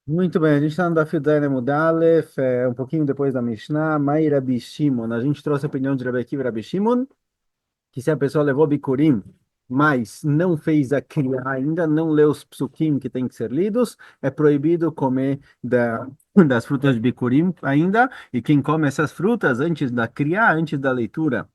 Muito bem, a gente está no Daf Yudzayin Amud Aleph, um pouquinho depois da Mishnah, Mai Rabi Shimon. A gente trouxe a opinião de Rabi Akiva e Rabi Shimon, que se a pessoa levou Bikurim, mas não fez a Kriya ainda, não leu os psukim que tem que ser lidos, é proibido comer das frutas de Bikurim ainda, e quem come essas frutas antes da Kriya, antes da leitura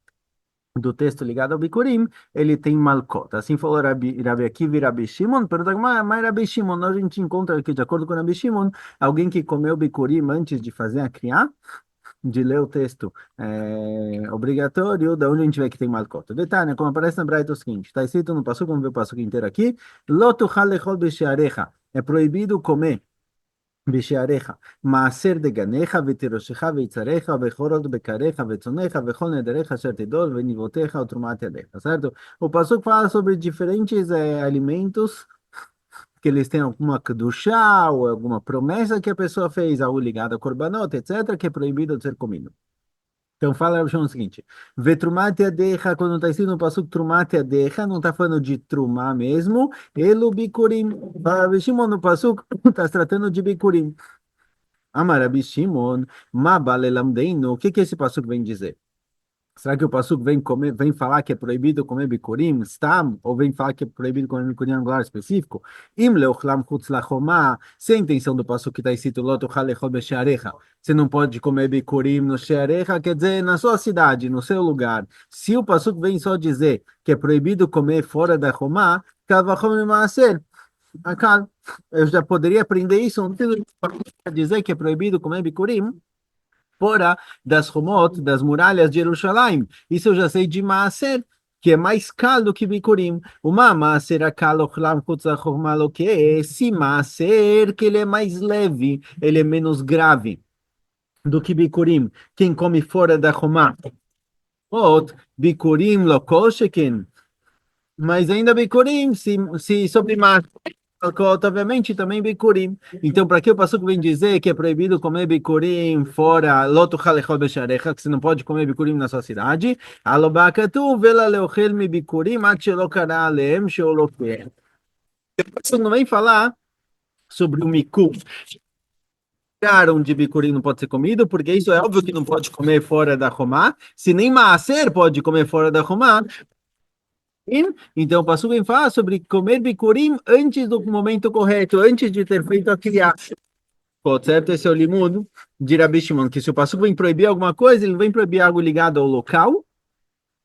do texto ligado ao Bikurim, ele tem Malkot. Assim falou Rabi Akiva e Rabi Shimon. Pergunta, mas Rabi Shimon, a gente encontra aqui, de acordo com Rabi Shimon, alguém que comeu Bikurim antes de fazer a Kriá, de ler o texto obrigatório, da onde a gente vê que tem Malkot. Detalhe, como aparece na Braita, é o seguinte, está escrito no Passuco, vamos ver o Passuco inteiro aqui, Lotu lechol b'shearecha, é proibido comer בשעריך, מעשר דגניך ותירושך ויצריך ובכורות בקריך וצונך וכל נדריך אשר תדול וניבותיך ותרומת ידיך, certo? O Passuco fala sobre diferentes alimentos que eles têm alguma kedushá ou alguma promessa que a pessoa fez, algo ligado a korbanot, etc., que é proibido de ser comido. Então fala o seguinte, Vetrumat yadecha, quando está escrito no passuco Trumat yadecha, não está falando de trumá mesmo, elo bikurim, fala Rabi Shimon no passuco, está se tratando de bikurim. Amar Rabi Shimon, ma balelamdeinu, o que que esse passuco vem dizer? Será que o passuco vem falar que é proibido comer bicurim, stam, ou vem falar que é proibido comer bicurim em lugar específico? Im leochlam chutz lachomá, se a intenção do passuco que está escrito loto halechol be'shearecha, você não pode comer bicurim no shearecha, quer dizer, na sua cidade, no seu lugar. Se o passuco vem só dizer que é proibido comer fora da Romá, kavachom maaser, akal, eu já poderia aprender isso, não preciso dizer que é proibido comer bicurim fora das Romot, das muralhas de Jerusalém. Isso eu já sei de Maaser, que é mais calo do que Bikurim. Uma Maaser akal ochlam chutz lachorma lo que é esse Maaser, que ele é mais leve, ele é menos grave do que Bikurim. Quem come fora da Romá. Ot, Bikurim lo kol sheken. Mas ainda Bikurim, se sobre Malcot, obviamente, também bicurim. Então, para que o passuco vem dizer que é proibido comer bicurim fora, loto halechol becharecha, que você não pode comer bicurim na sua cidade? Alobakatu vela leochel mi bicurim at shelo kara aleem sheolofer. O passuco não vem falar sobre o miku, lugar onde bicurim não pode ser comido, porque isso é óbvio que não pode comer fora da Romá. Se nem maaser pode comer fora da Romá, então, o Passuco vem falar sobre comer bicurim antes do momento correto, antes de ter feito a criar. Certo? Esse é o limudo de Rabi Shimon, que se o Passuco vem proibir alguma coisa, ele não vem proibir algo ligado ao local,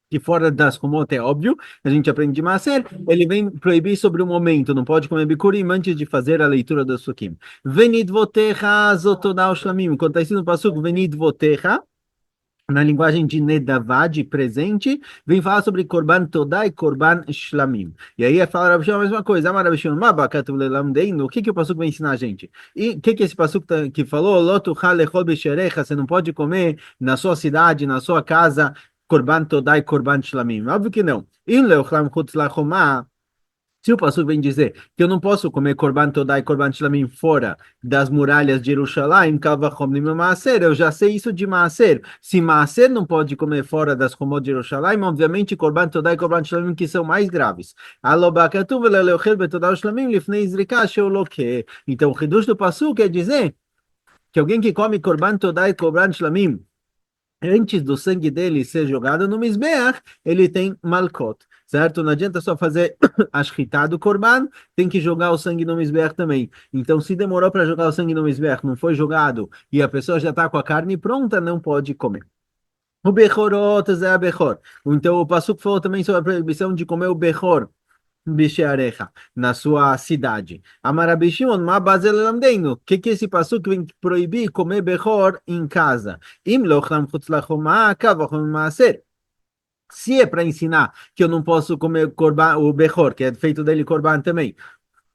que fora das Romot é óbvio, a gente aprende de Maser, ele vem proibir sobre o momento, não pode comer bicurim antes de fazer a leitura do Sukim. Venid votecha zotodal shlamim, quando está escrito no Passuco, venid votecha, na linguagem de Nedavá, de presente, vem falar sobre Korban Todá e Korban Shlamim. E aí é falar a mesma coisa. Amar Rabi Shimon, o que que o passuco vai ensinar a gente? E o que que esse passuco que falou? Lotu halechol b'sherecha, você não pode comer na sua cidade, na sua casa, Korban Todá e Korban Shlamim. Óbvio que não. In leochlam chutz lachomah, se o pastor vem dizer que eu não posso comer Korban Todá e Korban Shlamim fora das muralhas de Jerusalém, Maaser, eu já sei isso de Maaser. Se Maaser não pode comer fora das Romot de Jerusalém, obviamente Korban Todá e Korban Shlamim que são mais graves. Então, o reduz do pastor quer dizer que alguém que come Korban Todá e Korban Shlamim antes do sangue dele ser jogado no Mizbeach, ele tem Malkot, certo? Não adianta só fazer a shritá do Korban, tem que jogar o sangue no Mizbeach também. Então, se demorou para jogar o sangue no Mizbeach, não foi jogado, e a pessoa já está com a carne pronta, não pode comer. O Bechorot é a Bechor. Então, o Passuco falou também sobre a proibição de comer o Bechor, Bisharecha, na sua cidade. Amarabi Shimon, ma bazel lamdeinu. O que que esse passuco vem proibir comer Bechor em casa? Im lochlam chutz lachomah, kavachom maaser. Se é para ensinar que eu não posso comer korban, o Bechor, que é feito dele korban também.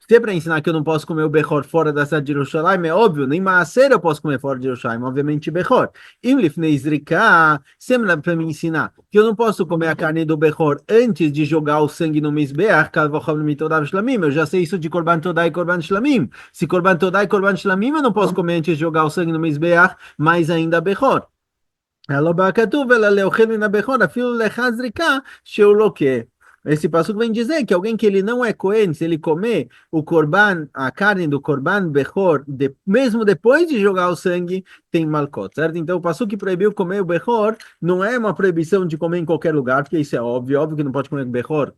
Se é para ensinar que eu não posso comer o Bechor fora da cidade de Jerusalém, é óbvio, nem Maaser eu posso comer fora de Jerusalém, obviamente Bechor. Im lifnei zrika, se é para me ensinar que eu não posso comer a carne do Bechor antes de jogar o sangue no Mizbeach, eu já sei isso de Korban Todá e Korban Shlamim. Se Korban Todá e Korban Shlamim eu não posso comer antes de jogar o sangue no Mizbeach, mais ainda Bechor. Ela bakatu vela leochel min ha-bechor, afilo lecha zrika, שהוא לוקה. Esse passuco vem dizer que alguém que ele não é Cohen, se ele comer o corban, a carne do corban Bechor, mesmo depois de jogar o sangue, tem malcot, certo? Então o passuco que proibiu comer o Bechor não é uma proibição de comer em qualquer lugar, porque isso é óbvio, óbvio que não pode comer Bechor.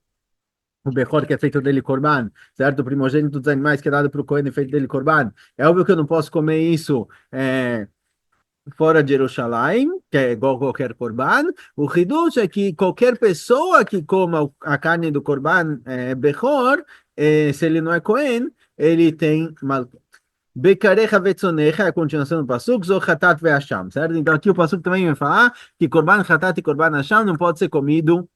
O Bechor que é feito dele corban, certo? O primogênito dos animais que é dado para o Cohen é feito dele corban. É óbvio que eu não posso comer isso fora de Jerusalém, que é igual qualquer corban. O Hidush é que qualquer pessoa que coma a carne do corban Bechor, se ele não é Cohen, ele tem mal. Bekarecha vetzonecha, é a continuação do Pasuk, Zochatat ve'asham, certo? Então aqui o Pasuk também vai falar que corban chatat e corban asham não pode ser comido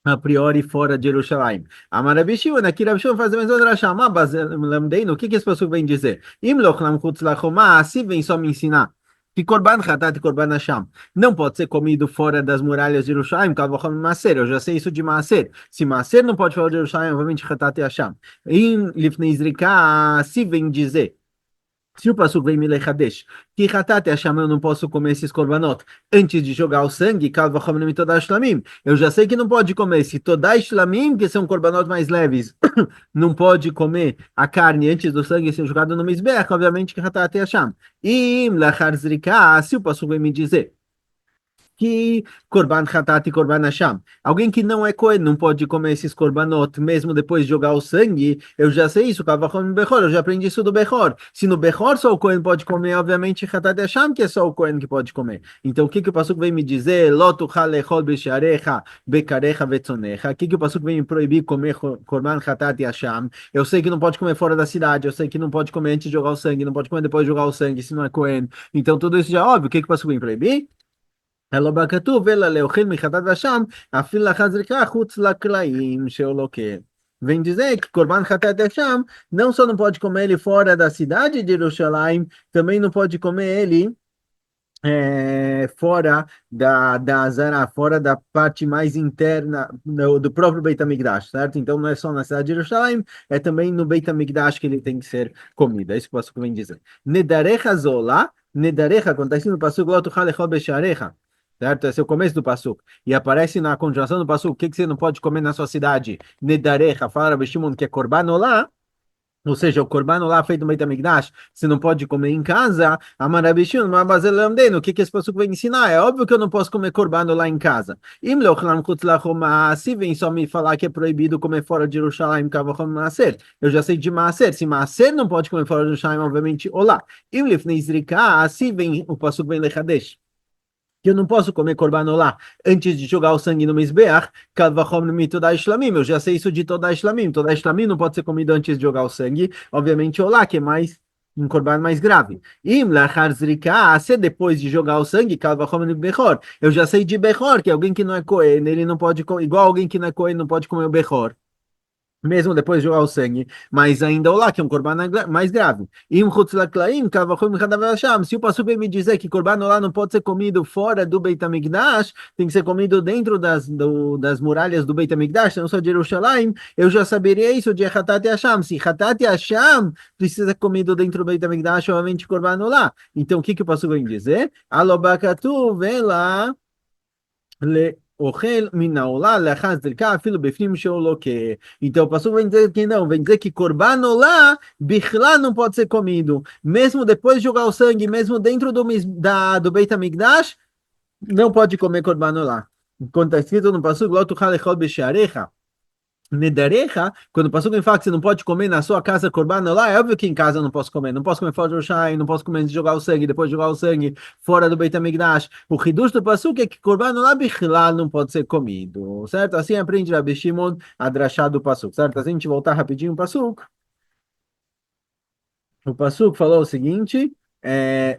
a priori fora de Jerusalém. Amar Rabi Shimon, aqui Rabi Shimon faz a mesma drasha, mas lembrei-no, o que esse pessoal vem dizer? Im loch lam chutz lachomah, se vem só me ensinar que Korban Hatat e Korban Hasham não pode ser comido fora das muralhas de Jerusalém, Kavachom Maaser, eu já sei isso de Maaser. Se Maaser não pode falar de Jerusalém, obviamente Hatat e Hasham. Em Lifnei Zrika, se vem dizer se o Passuco vem me lechadesh, que Hatat e Hashem eu não posso comer esses korbanot antes de jogar o sangue, eu já sei que não pode comer esse todai shlamim, que são korbanot mais leves, não pode comer a carne antes do sangue ser jogado no Mizbeach, obviamente que Hatat e Hashem. E lachar zrika, se o Passuco vem me dizer que Korban Hatat e Korban Hasham. Alguém que não é Cohen não pode comer esses Korbanot, mesmo depois de jogar o sangue. Eu já sei isso, Kavachon Bechor, eu já aprendi isso do Bechor. Se no Bechor só o Cohen pode comer, obviamente Hatat e Hasham, que é só o Cohen que pode comer. Então o que o Passuco vem me dizer? Lotu Halechol Besharecha, Bekarecha Vetzonecha. O que o Passuco vem me proibir comer Korban Hatat e Hasham? Eu sei que não pode comer fora da cidade, eu sei que não pode comer antes de jogar o sangue, não pode comer depois de jogar o sangue, se não é Cohen. Então tudo isso já é óbvio. O que o Passuco vem proibir? אלא בכתוב, אלא לאוכל מחטאת אשם, אפילו לאחר זריקה חוץ לקלעים שהוא לוקה. Vem dizer que Corban Hatat Hashem não só não pode comer ele fora da cidade de Jerusalém, também não pode comer ele fora da Zara, fora da parte mais interna do próprio Beit HaMikdash, certo? Então não é só na cidade de Jerusalém, é também no Beit HaMikdash que ele tem que ser comido. É isso que o Passuco vem dizer. Nedarecha zola, nedarecha, acontece no Passuco, lo tuchal echol besharecha. Certo? Esse é o começo do Passuco. E aparece na continuação do Passuco, o que você não pode comer na sua cidade? Nedarecha, fala Rabi Shimon que é Korban Olá, ou seja, o Corban lá feito no Beit HaMikdash, você não pode comer em casa. Amar Rabi Shimon, mas o que esse passuco vai ensinar? É óbvio que eu não posso comer Corban lá em casa. Im lochlam chutz lachomah, se vem só me falar que é proibido comer fora de Jerusalém, kavachom maaser. Eu já sei de maaser. Se maaser não pode comer fora de Jerusalém, obviamente, olá. Im lifnei zrika, se vem o passuco vem lechadesh que eu não posso comer korban olá antes de jogar o sangue no Mizbeach, kalvachom no mito da Ishlamim. Eu já sei isso de toda Ishlamim. Toda Ishlamim não pode ser comida antes de jogar o sangue. Obviamente, olá, que é mais um korban mais grave. Im lachar zrika, se depois de jogar o sangue, kalvachom no Bechor. Eu já sei de Bechor, que é alguém que não é Cohen, ele não pode, igual alguém que não é Cohen, não pode comer o Bechor mesmo depois de jogar o sangue, mas ainda o lá, que é um corban mais grave. Se o passuco me dizer que corban lá não pode ser comido fora do Beit HaMikdash, tem que ser comido dentro das muralhas do Beit HaMikdash, não só de Jerusalém, eu já saberia isso de Hatat Hasham. Se Hatat Hasham precisa ser comido dentro do Beit HaMikdash, obviamente corban lá. Então, o que o passuco vem dizer? Alobakatu, vem lá. אוכל מן העולה לאחר זריקה אפילו בפנים שהוא לוקה. Então, o pastor vem dizer que não, vem dizer que corban olá, bichlá não pode ser comido. Mesmo depois de jogar o sangue, mesmo dentro do Beit HaMikdash, não pode comer corban olá. Quando está escrito no pastor, lo tuchal echol b'sharecha. Nedarecha, quando passou com fala que você não pode comer na sua casa corban lá, é óbvio que em casa eu não posso comer fora do Jerusalém, não posso comer antes de jogar o sangue, depois de jogar o sangue fora do Beit HaMikdash. O hidush do pasuk é que corban lá bichlal não pode ser comido, certo? Assim aprende Rabi Shimon a drachá do pasuk, certo? Assim a gente voltar rapidinho o pasuk. O pasuk falou o seguinte: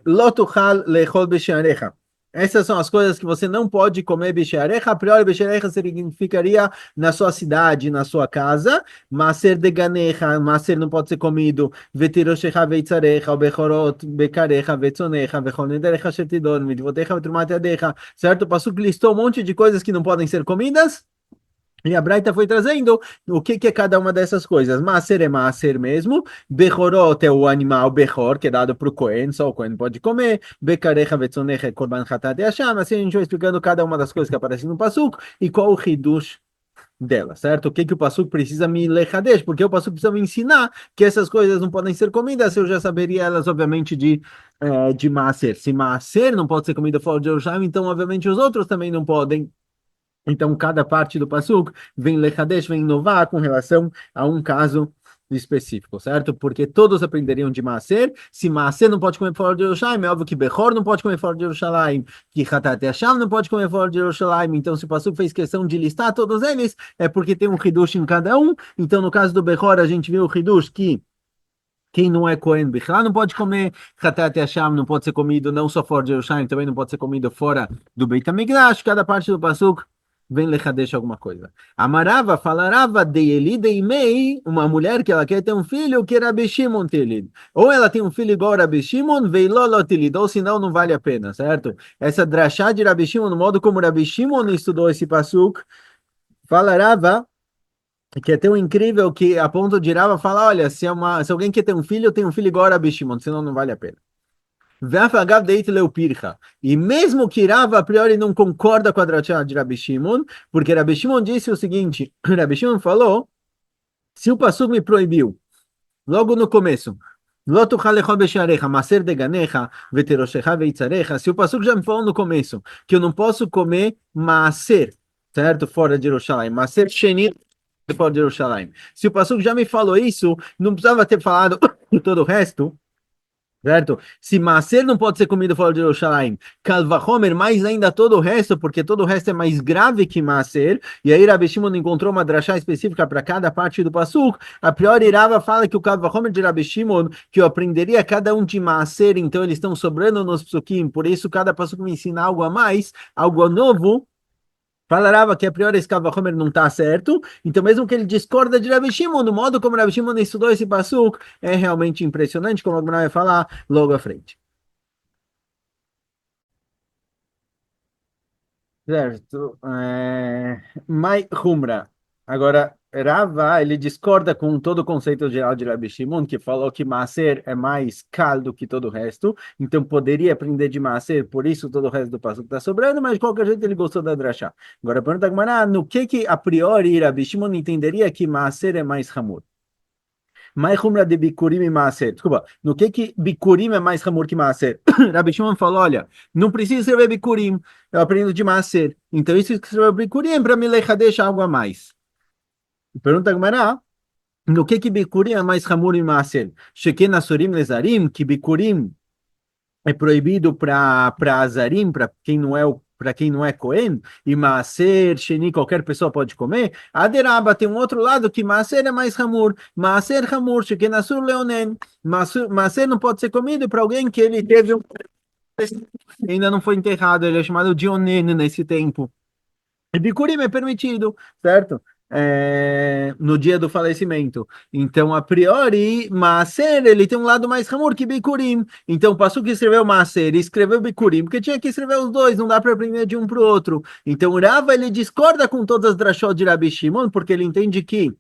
Lo tuchal lechol b'sharecha. Essas são as coisas que você não pode comer bicharecha. A priori, bicharecha significaria na sua cidade, na sua casa. Maser de ganecha, maser não pode ser comido. Vetiroshecha veitzarecha, o bechorot, bekarecha, vetzonecha, vechol nederecha shetidon, mitvotecha vetrumat yadecha. Certo? O passuco listou um monte de coisas que não podem ser comidas. E a Braita foi trazendo o que é cada uma dessas coisas. Maaser é maaser mesmo. Bechorot é o animal Bechor, que é dado para o Cohen, só o Cohen pode comer. Bekarecha vetzonecha é korban chatat e Hashem. Assim a gente vai explicando cada uma das coisas que aparecem no Pasuk e qual o Hidush dela, certo? O que que o Passuco precisa me lechadesh? Porque o Passuco precisa me ensinar que essas coisas não podem ser comidas, eu já saberia elas, obviamente, de Maaser. Se Maaser não pode ser comida fora de Jerusalém, então, obviamente, os outros também não podem. Então, cada parte do Pasuk vem lechadesh, vem inovar com relação a um caso específico, certo? Porque todos aprenderiam de Maaser. Se Maaser não pode comer fora de Jerusalém, é óbvio que Bechor não pode comer fora de Jerusalém, que Hatat Hashem não pode comer fora de Jerusalém. Então, se o Pasuk fez questão de listar todos eles, é porque tem um Hidush em cada um. Então, no caso do Bechor, a gente viu o Hidush que quem não é Cohen Bichlá não pode comer, Hatat Hashem não pode ser comido não só fora de Jerusalém, também não pode ser comido fora do Beit HaMikdash. Cada parte do Pasuk vem lechadesh alguma coisa. Amarava, falarava de Eli de Imei, uma mulher que ela quer ter um filho, que Rabi Shimon Tilid. Ou ela tem um filho igual a Rabi Shimon, veilolo Tilid, ou senão não vale a pena, certo? Essa drachá de Rabi Shimon, no modo como Rabi Shimon estudou esse pasuk, falarava que é tão incrível que a ponto de Rava falar, olha, se alguém quer ter um filho, eu tenho um filho igual a Rabi Shimon, senão não vale a pena. E mesmo que Rava a priori não concorda com a drachá de Rabi Shimon, porque Rabi Shimon disse o seguinte, Rabi Shimon falou, se o Pasuk me proibiu, logo no começo, se o Pasuk já me falou no começo que eu não posso comer maser, certo? Fora de Jerusalém, maser sheni fora de Jerusalém. Se o Pasuk já me falou isso, não precisava ter falado todo o resto, certo? Se Maaser não pode ser comido fora de Jerusalém, Kalvachomer, mais ainda todo o resto, porque todo o resto é mais grave que Maaser, e aí Rabi Shimon encontrou uma drachá específica para cada parte do Pasuk. A priori, Rava fala que o Kalvachomer de Rabi Shimon, que eu aprenderia cada um de Maaser, então eles estão sobrando nos Psukim, por isso cada Pasuk me ensina algo a mais, algo novo. Falarava que a priori esse Kavachomer não está certo, então mesmo que ele discorda de Rabi Shimon, no modo como Rabi Shimon estudou esse pasuk, é realmente impressionante, como a Gemara vai falar logo à frente. Certo. Mai Humra. Agora, Rava, ele discorda com todo o conceito geral de Rabi Shimon, que falou que Maaser é mais caldo que todo o resto, então poderia aprender de Maaser, por isso todo o resto do passo está sobrando, mas de qualquer jeito ele gostou da Drashá. Agora, pergunta a Gemara, no que a priori Rabi Shimon entenderia que Maaser é mais Hamur? Mais Humra de Bikurim e Maaser. Desculpa, no que Bikurim é mais Hamur que Maaser? Rabi Shimon falou, olha, não precisa escrever Bikurim, eu aprendo de Maaser. Então isso que escreveu Bikurim para me deixar algo a mais. Pergunta a Gemara, no que Bikurim é mais Hamur e Maaser? Sheken Asurim Lezarim, que Bikurim é proibido para Azarim, para quem não é Cohen, e Maaser, Sheni, qualquer pessoa pode comer. Aderaba tem um outro lado que Maaser é mais Hamur. Maaser Hamur, Sheken Asur Leonen. Maaser não pode ser comido para alguém que ele teve ainda não foi enterrado, ele é chamado de Onen nesse tempo. E Bikurim é permitido, certo? No dia do falecimento. Então, a priori, Maaser, ele tem um lado mais Hamur que Bikurim. Então, passou que escreveu Maaser e escreveu Bikurim, porque tinha que escrever os dois, não dá para aprender de um para o outro. Então, Rava, ele discorda com todas as drashot de Rabi Shimon, porque ele entende que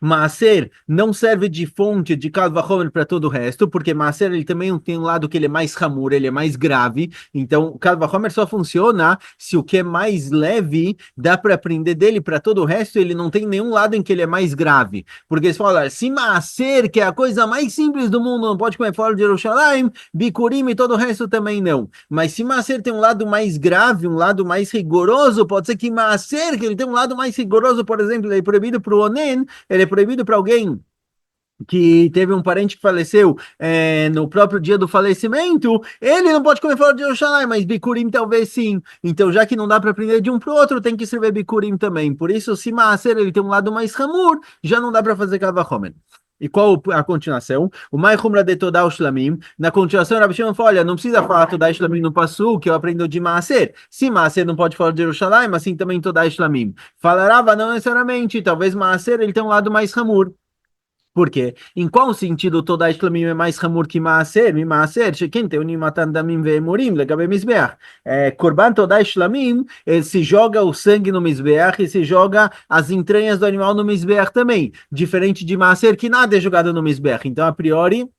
Maaser não serve de fonte de Kal Vachomer para todo o resto, porque Maaser ele também tem um lado que ele é mais Hamur, ele é mais grave. Então, o Kal Vachomer só funciona se o que é mais leve dá para aprender dele para todo o resto, ele não tem nenhum lado em que ele é mais grave. Porque se fala, se Maaser, que é a coisa mais simples do mundo, não pode comer fora de Jerusalém, Bikurim e todo o resto também não. Mas se Maaser tem um lado mais grave, um lado mais rigoroso, pode ser que Maaser, que ele tem um lado mais rigoroso, por exemplo, ele é proibido para o Onen, ele é proibido para alguém que teve um parente que faleceu no próprio dia do falecimento, ele não pode comer fora de Jerusalém, mas Bikurim talvez sim. Então, já que não dá para aprender de um para o outro, tem que escrever Bikurim também. Por isso, se Maaser ele tem um lado mais Hamur, já não dá para fazer Kavachomer. E qual a continuação? O Mai Humra de Todá Shlamim. Na continuação, Rabi Shimon fala, olha, não precisa falar Todá Shlamim no Passu, que eu aprendo de Maaser. Se Maaser não pode falar de Jerusalém, mas sim também Todá Shlamim. Falarava, não necessariamente, talvez Maaser ele tem um lado mais Hamur. Por quê? Em qual sentido toda a Ishlamim é mais Hamur que Maaser? Mi Maaser, Shekin Teunim Matan Damim Ve'emurim, Legabe Mizbeach. Korban toda a Ishlamim, se joga o sangue no Mizbeach e se joga as entranhas do animal no Mizbeach também. Diferente de Maaser, que nada é jogado no Mizbeach. Então, a priori,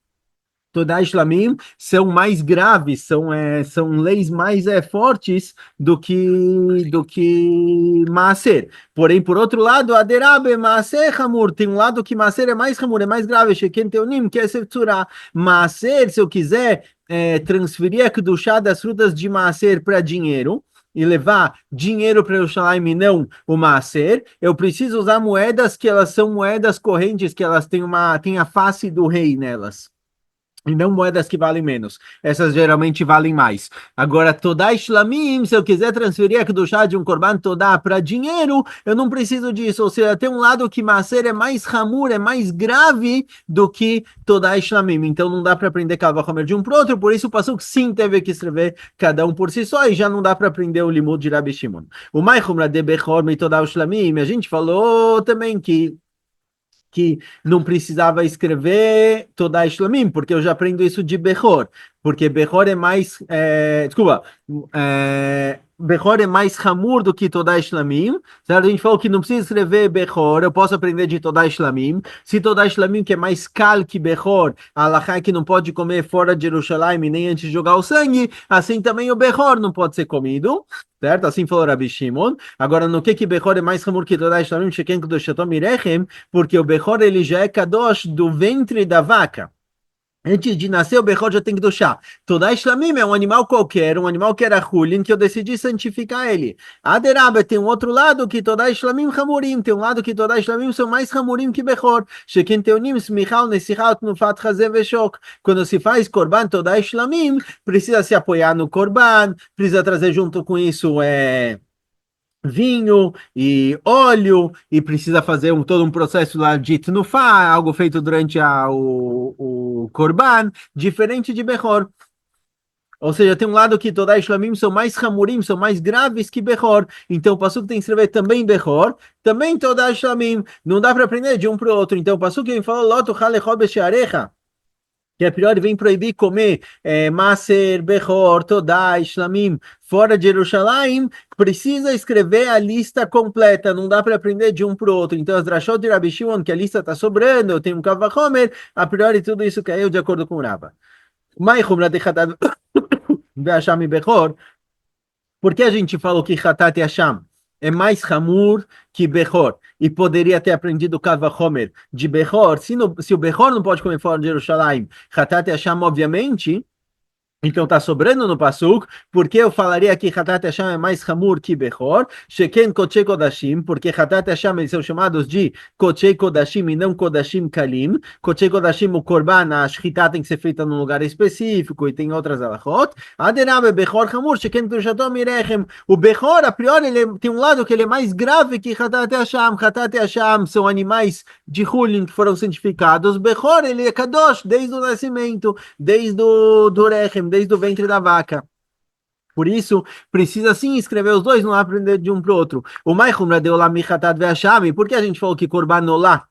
Todai Shlamim são mais graves, são leis mais fortes do que Maaser. Porém, por outro lado, Aderabe Maaser Hamur, tem um lado que Maaser é mais Hamur, é mais grave, Sheken Teonim, que é Setzurah. Maaser, se eu quiser transferir a Kedushá das frutas de Maaser para dinheiro, e levar dinheiro para Yerushalayim e não o Maaser, eu preciso usar moedas que elas são moedas correntes, que elas têm a face do rei nelas. E não moedas que valem menos. Essas geralmente valem mais. Agora, Todá Shlamim, se eu quiser transferir a Kedushá de um Korban Todá para dinheiro, eu não preciso disso. Ou seja, tem um lado que Maaser é mais Hamur, é mais grave do que Todá Shlamim. Então não dá para aprender Kal Vachomer de um para outro, por isso o Pasuk sim teve que escrever cada um por si só, e já não dá para aprender o Limud de Rabi Shimon. O Maichum de Bechor e Todá Shlamim, a gente falou também que não precisava escrever toda a Shlamim, porque eu já aprendo isso de Bechor, porque Bechor é mais, desculpa, Bechor é mais Hamur do que toda a Shlamim, certo? A gente falou que não precisa escrever Bechor, eu posso aprender de toda a Shlamim, se toda a Shlamim que é mais Kal que Bechor, a Halachá é que não pode comer fora de Jerusalém nem antes de jogar o sangue, assim também o Bechor não pode ser comido, certo? Assim falou Rabi Shimon. Agora, no que Bechor é mais Hamur que toda a Shlamim, Sheken Kedushatom Irechem, porque o Bechor ele já é Kadosh do ventre da vaca. Antes de nascer, o Bechor já tem que duchar. Toda Shlamim é um animal qualquer, um animal que era Hulin, que eu decidi santificar ele. Aderabe tem um outro lado que toda Shlamim Hamurim, tem um lado que toda Shlamim são mais Hamurim que Bechor. Shekin Teonim, Smichal, Nesichat, Nufat, Chazé, Veshok. Quando se faz Korban, toda Shlamim, precisa se apoiar no Korban, precisa trazer junto com isso, vinho e óleo, e precisa fazer todo um processo lá de tnufá, algo feito durante o Korban, diferente de Bechor. Ou seja, tem um lado que toda Shlamim são mais Hamurim, são mais graves que Bechor. Então o Passuco tem que escrever também Bechor, também toda Shlamim. Não dá para aprender de um para o outro. Então o Passuco ele fala, Loto Halechol Besharecha, que a priori vem proibir comer Maser, Bechor, Todai, Shlamim, fora de Jerusalém, precisa escrever a lista completa, não dá para aprender de um para o outro. Então, as Drashot de Rabi Shimon, que a lista está sobrando, eu tenho um Kal Vachomer, a priori tudo isso caiu de acordo com o Rava. Maichum la dechatad ve'asham e Bechor, por que a gente falou que Hatat e Hasham é mais Hamur que Bechor? E poderia ter aprendido Kal Vachomer de Bechor. Se o Bechor não pode comer fora de Jerusalém, Hatat e Hasham, obviamente, então está sobrando no Pasuk, porque eu falaria que Hatat Hashem é mais Hamur que Bechor, Sheken Kochei Kodashim, porque Hatat Hashem eles são chamados de Kochei Kodashim e não Kodashim Kalim. Kochei Kodashim, o Korban, a Shchita tem que ser feita num lugar específico e tem outras alachot. Aderabe Bechor Hamur, Sheken Kedushatom Irechem. O Bechor, a priori, ele tem um lado que ele é mais grave que Hatat Hashem. Hatat Hashem são animais de Hulin que foram santificados. Bechor, ele é Kadosh desde o nascimento, desde o Rechem, desde o ventre da vaca. Por isso, precisa sim escrever os dois, não aprender de um para o outro. O Maichum de Olam Hatat ve'Hasham, por que a gente falou que Korban Olá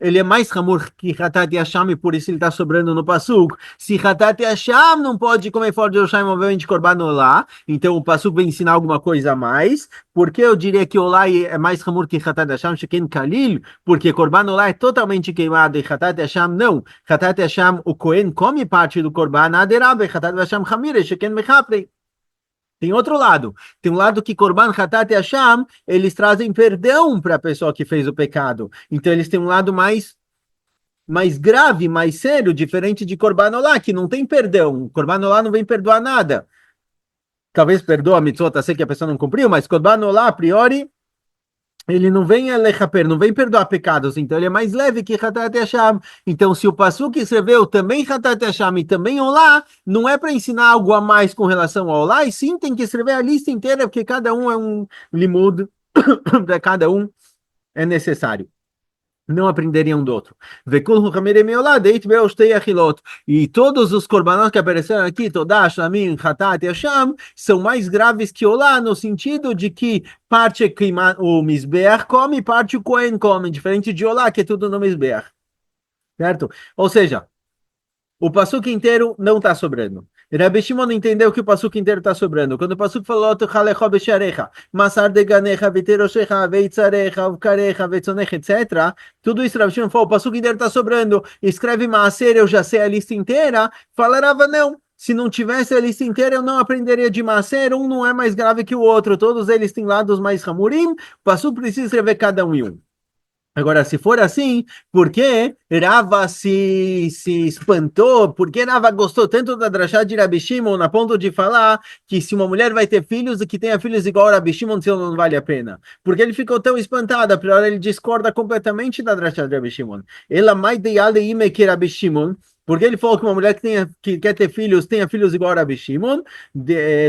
ele é mais Hamur que Hatat e Hasham, e por isso ele está sobrando no Pasuk. Se Hatat e Hasham não pode comer fora de Yerushalayim, obviamente Korban Olá, então o Pasuk vai ensinar alguma coisa a mais. Por que eu diria que Olá é mais Hamur que Hatat e Hasham, Sheken Kalil? Porque Korban Olá é totalmente queimado e Hatat e Hasham não. Hatat e Hasham, o Kohen come parte do Korban, Aderabe, Hatat e Hasham Hamir, Sheken Mechaprei. Tem outro lado. Tem um lado que Korban, Hatat e Hasham, eles trazem perdão para a pessoa que fez o pecado. Então eles têm um lado mais grave, mais sério, diferente de Korban Olá, que não tem perdão. Korban Olá não vem perdoar nada. Talvez perdoa a mitzvot, sei que a pessoa não cumpriu, mas Korban Olá, a priori, ele não vem não vem perdoar pecados, então ele é mais leve que Hatat e Hasham. Então, se o Pasuk escreveu também Hatat e Hasham e também Olá, não é para ensinar algo a mais com relação ao Olá, e sim tem que escrever a lista inteira, porque cada um é um limud, para cada um é necessário. Não aprenderiam um do outro. E todos os korbanot que apareceram aqui, Todá, Shlamim, Hatat e Hasham, são mais graves que Olá, no sentido de que parte o Mizbeach come e parte o Kohen come, diferente de Olá, que é tudo no Mizbeach. Certo? Ou seja, o Pasuk inteiro não está sobrando. Rabi Shimon entendeu que o passuco inteiro está sobrando. Quando o passuco falou, Masar de ganecha, viteroshecha, veitzarecha, uvkarecha, veitzonecha, etc. Tudo isso, Rabi Shimon falou, o passuco inteiro está sobrando. Escreve Maaser, eu já sei a lista inteira. Fala Rava, não. Se não tivesse a lista inteira, eu não aprenderia de Maaser. Um não é mais grave que o outro. Todos eles têm lados mais hamurim. O passuco precisa escrever cada um e um. Agora, se for assim, por que Rava se espantou? Por que Rava gostou tanto da Drashá de Rabi Shimon, a ponto de falar que se uma mulher vai ter filhos, que tenha filhos igual a Rabi Shimon, se não vale a pena? Porque ele ficou tão espantado, a priori ele discorda completamente da Drashá de Rabi Shimon. Ela mais de ime que Rabi Shimon, porque ele falou que uma mulher que quer ter filhos, tenha filhos igual a Rabi Shimon,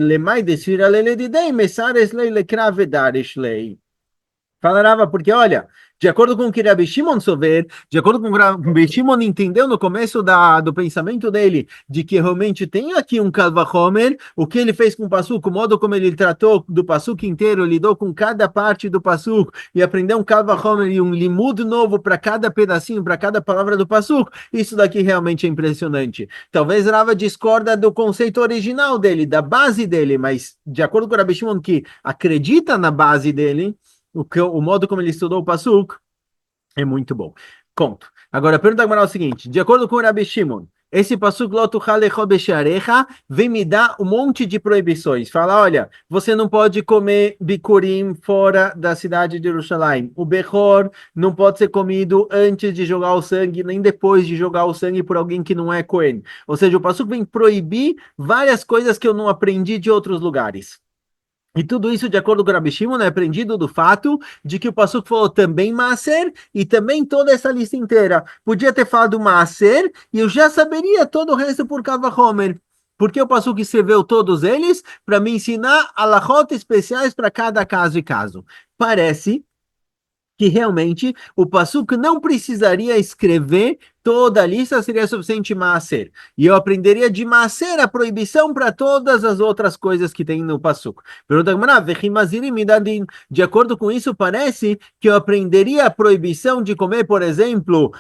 lemai desfira lele de dei, mesares lei lekravedares lei. Falarava, porque olha, de acordo com o que Rabi Shimon souber, de acordo com o que Rabi Shimon entendeu no começo do pensamento dele, de que realmente tem aqui um Kal Vachomer, o que ele fez com o Passuco, o modo como ele tratou do Passuco inteiro, lidou com cada parte do Passuco e aprendeu um Kal Vachomer e um limud novo para cada pedacinho, para cada palavra do Passuco, isso daqui realmente é impressionante. Talvez Rava discorda do conceito original dele, da base dele, mas de acordo com o Rabi Shimon, que acredita na base dele, o modo como ele estudou o Pasuk é muito bom. Conto. Agora, a pergunta é o seguinte: de acordo com o Rabi Shimon, esse Pasuk vem me dar um monte de proibições. Fala, olha, você não pode comer bikurim fora da cidade de Jerusalém. O Bechor não pode ser comido antes de jogar o sangue, nem depois de jogar o sangue por alguém que não é Cohen. Ou seja, o Pasuk vem proibir várias coisas que eu não aprendi de outros lugares. E tudo isso, de acordo com o Rabi Shimon, é aprendido do fato de que o Passuco falou também Maaser e também toda essa lista inteira. Podia ter falado Maaser e eu já saberia todo o resto por Kal Vachomer. Porque o Passuco escreveu todos eles para me ensinar alahot especiais para cada caso e caso. Parece que realmente o Passuco não precisaria escrever toda a lista, seria suficiente Maaser. E eu aprenderia de Maaser a proibição para todas as outras coisas que tem no Passuco. Pergunta de acordo com isso, parece que eu aprenderia a proibição de comer, por exemplo,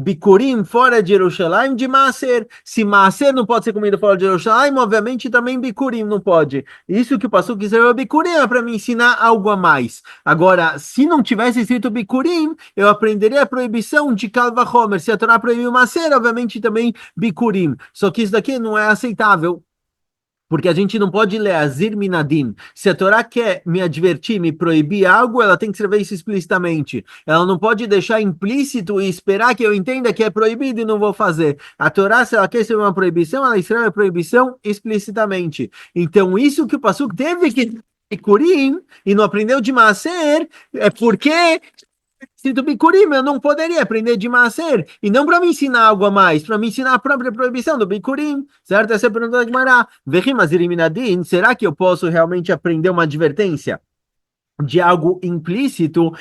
Bikurim fora de Jerusalém de Maaser. Se Maaser não pode ser comido fora de Jerusalém, obviamente também Bikurim não pode. Isso que o pastor quiser é Bikurim é para me ensinar algo a mais. Agora, se não tivesse escrito Bikurim, eu aprenderia a proibição de Kal Vachomer. Se a Torá proibiu Maaser, obviamente também Bikurim. Só que isso daqui não é aceitável. Porque a gente não pode ler Azir Minadim. Se a Torá quer me advertir, me proibir algo, ela tem que escrever isso explicitamente. Ela não pode deixar implícito e esperar que eu entenda que é proibido e não vou fazer. A Torá, se ela quer escrever uma proibição, ela escreve a proibição explicitamente. Então, isso que o Passuco teve que Kurim e não aprendeu de Maaser, é porque escrito Bikurim, eu não poderia aprender de Maaser, e não para me ensinar algo a mais, para me ensinar a própria proibição do Bikurim, certo? Essa é a pergunta da Gemara. Será que eu posso realmente aprender uma advertência de algo implícito,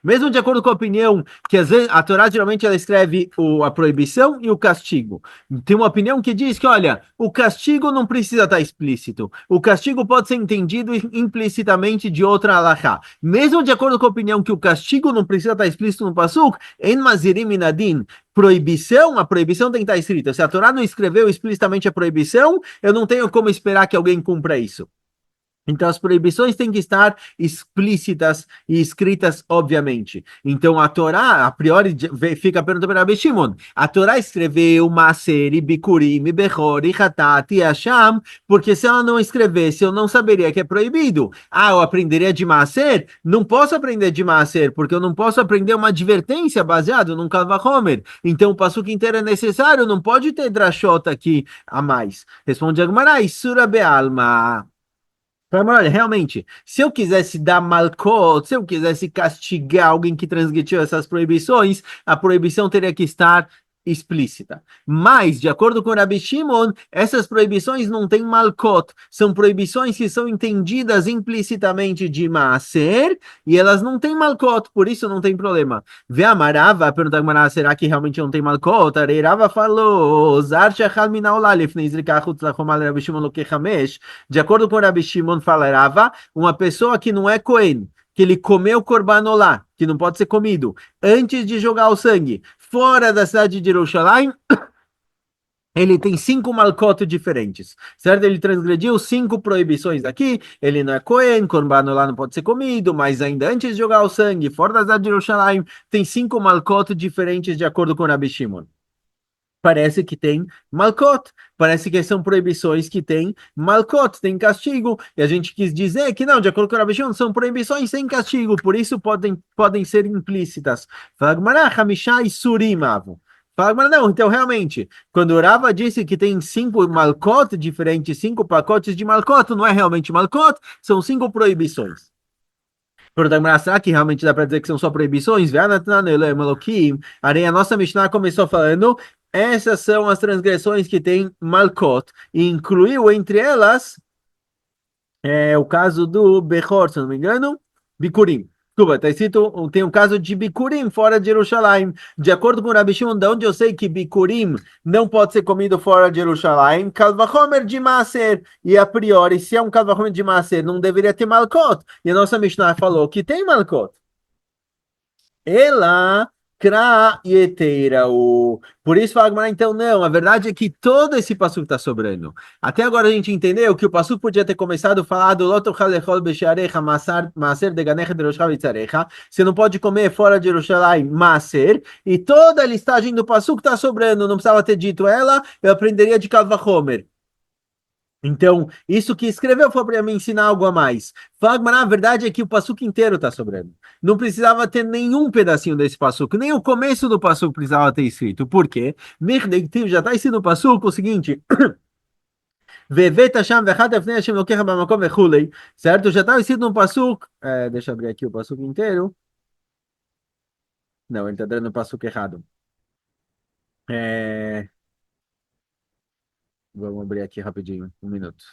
mesmo de acordo com a opinião que às vezes a Torá geralmente ela escreve a proibição e o castigo. Tem uma opinião que diz que, olha, o castigo não precisa estar explícito. O castigo pode ser entendido implicitamente de outra halachá. Mesmo de acordo com a opinião que o castigo não precisa estar explícito no pasuk, en mazirim minadin, proibição, a proibição tem que estar escrita. Se a Torá não escreveu explicitamente a proibição, eu não tenho como esperar que alguém cumpra isso. Então, as proibições têm que estar explícitas e escritas, obviamente. Então, a Torá, a priori, fica perguntando para Rabi Shimon. A Torá escreveu Maaser, Bikurim, Bechor, Hatat e Hasham, porque se ela não escrevesse, eu não saberia que é proibido. Eu aprenderia de Maaser? Não posso aprender de Maaser, porque eu não posso aprender uma advertência baseada num Kal Vachomer. Então, o passuco inteiro é necessário, não pode ter drashot aqui a mais. Responde Agmará, Isura Be'alma. Olha, realmente, se eu quisesse dar malcot, se eu quisesse castigar alguém que transgrediu essas proibições, a proibição teria que estar explícita. Mas, de acordo com Rabi Shimon, essas proibições não têm malcot, são proibições que são entendidas implicitamente de Maaser, e elas não têm malcot, por isso não tem problema. Vê a Marava, pergunta a Marava, será que realmente não tem malcot? A Rava falou, de acordo com Rabi Shimon, fala Rava, uma pessoa que não é Cohen, que ele comeu korbanolá, que não pode ser comido, antes de jogar o sangue, fora da cidade de Jerusalém, Ele tem 5 malcotos diferentes, certo? Ele transgrediu 5 proibições aqui. Ele não é Cohen, Corban lá não pode ser comido, mas ainda antes de jogar o sangue, fora da cidade de Jerusalém, tem 5 malcotos diferentes de acordo com Rabi Shimon. Parece que tem malcot, parece que são proibições que tem malcot, tem castigo, e a gente quis dizer que não, de acordo com a Rabi Shimon, são proibições sem castigo, por isso podem ser implícitas. Fala Gemara, Hamishá e Surim, Avo. Fala Gemara, não, então realmente, quando o Rava disse que tem 5 malcot diferentes, 5 pacotes de malcot, não é realmente malcot, são 5 proibições. Pergunta, será que realmente dá para dizer que são só proibições? A nossa Mishnah começou falando, essas são as transgressões que tem Malkot, e incluiu entre elas o caso do Bechor, se não me engano, Bikurim. Desculpa, tá escrito, tem um caso de Bikurim fora de Jerusalém. De acordo com o Rabi Shimon, de onde eu sei que Bikurim não pode ser comido fora de Jerusalém, Kalvachomer de Maser. E a priori, se é um Kalvachomer de Maser, não deveria ter Malkot. E a nossa Mishnah falou que tem Malkot. Ela cra yeteira o. Por isso fala Gemara, então não, a verdade é que todo esse passuco está sobrando. Até agora a gente entendeu que o passuco podia ter começado falado loto chalechol be'sharecha maser deganecha deroshav itzarecha. Você não pode comer fora de Jerusalém maser, e toda a listagem do passuco está sobrando, não precisava ter dito ela, eu aprenderia de Kal Vachomer. Então, isso que escreveu foi para me ensinar algo a mais. Fagman, a verdade é que o passuco inteiro está sobrando. Não precisava ter nenhum pedacinho desse passuco, nem o começo do passuco precisava ter escrito. Por quê? Merdektiv já está escrito no passuco o seguinte. Certo? Já estava escrito no passuco. Deixa eu abrir aqui o passuco inteiro. Não, ele está dando o passuco errado. É, Vamos abrir aqui rapidinho, um minuto.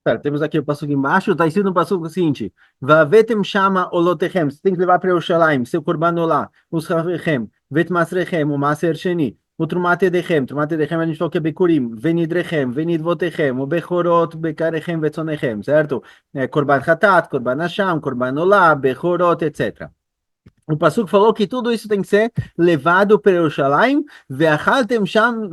Certo, temos aqui o passuco embaixo, está escrito no passuco o seguinte: Vavetem chama olotechem, você tem que levar para Yerushalayim, seu corban lá, os chavechem, vet masrechem, o maser sheni, o trumat edechem a gente falou que é bekurim, venidrechem, venidvotechem, o bechorot, bekarechem, vetzonechem, certo? Corban chatat, corban hasham, corban olá, bechorot, etc. O Passuco falou que tudo isso tem que ser levado para Jerusalém, ve'achaltem sham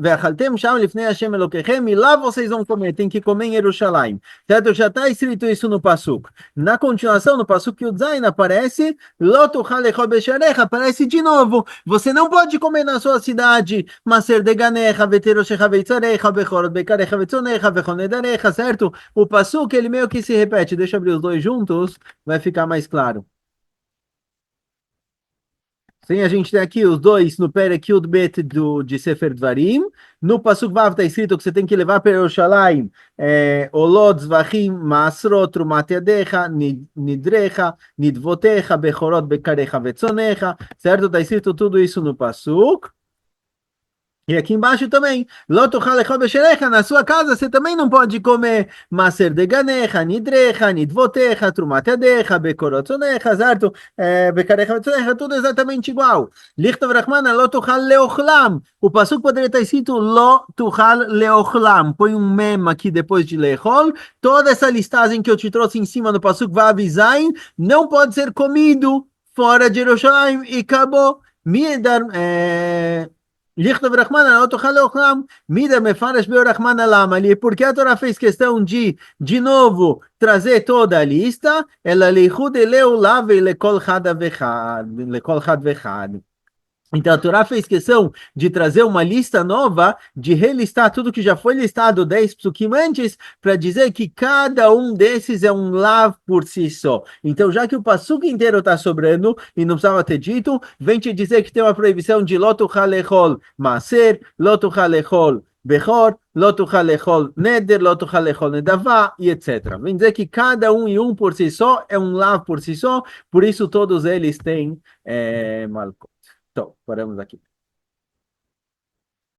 lifnei Hashem Elokechem, e lá vocês vão comer, tem que comer em Jerusalém. Certo? Já está escrito isso no Passuco. Na continuação, no Passuco Yudzain aparece, Lotuchal lechol besharecha, aparece de novo, você não pode comer na sua cidade, maser deganecha, veteroshecha veitzarecha, bechorot bekarecha vetzonecha, vechonedarecha, certo? O Passuco, ele meio que se repete, deixa eu abrir os dois juntos, vai ficar mais claro. Sim, a gente tem aqui os dois no Perek Yud Bet de Sefer Dvarim. No Pasuk Vav está escrito que você tem que levar para Yerushalayim Olot, Zvachim, Masrot, Trumat Yadecha, Nidrecha, Nidvotecha, Bechorot, Bekarecha, Vetzonecha. Certo? Está escrito tudo isso no Pasuk. E aqui embaixo também, na sua casa você também não pode comer maser de ganecha, nidrecha, nidvotecha, trumatedecha, bekorotzonecha, certo? Bekarecha, vetzonecha, tudo exatamente igual. Lichtov Rachmana, lotuchal leochlam. O passuco poderia estar escrito lotuchal leochlam. Põe um mem aqui depois de leechol. Toda essa listagem que eu te trouxe em cima no passuco vai avisar, não pode ser comido fora de Jerusalém e acabou. Miedar, Lichtov Rachmana, não tochal leochlam, mida mefaresh beo Rachmana lama ali. Porque a Torá fez questão de novo, trazer toda a lista, ela leichud eleu lave lekol chad vechad, lekol chad vechad. Então a Torá fez questão de trazer uma lista nova, de relistar tudo que já foi listado 10 psukim antes, para dizer que cada um desses é um lav por si só. Então, já que o passuco inteiro está sobrando, e não precisava ter dito, vem te dizer que tem uma proibição de lotu halechol maser, lotu halechol Bechor, lotuchal lechol neder, lotuchal lechol nedavá, e etc. Vem dizer que cada um e um por si só é um lav por si só, por isso todos eles têm malcot. Então, paramos aqui.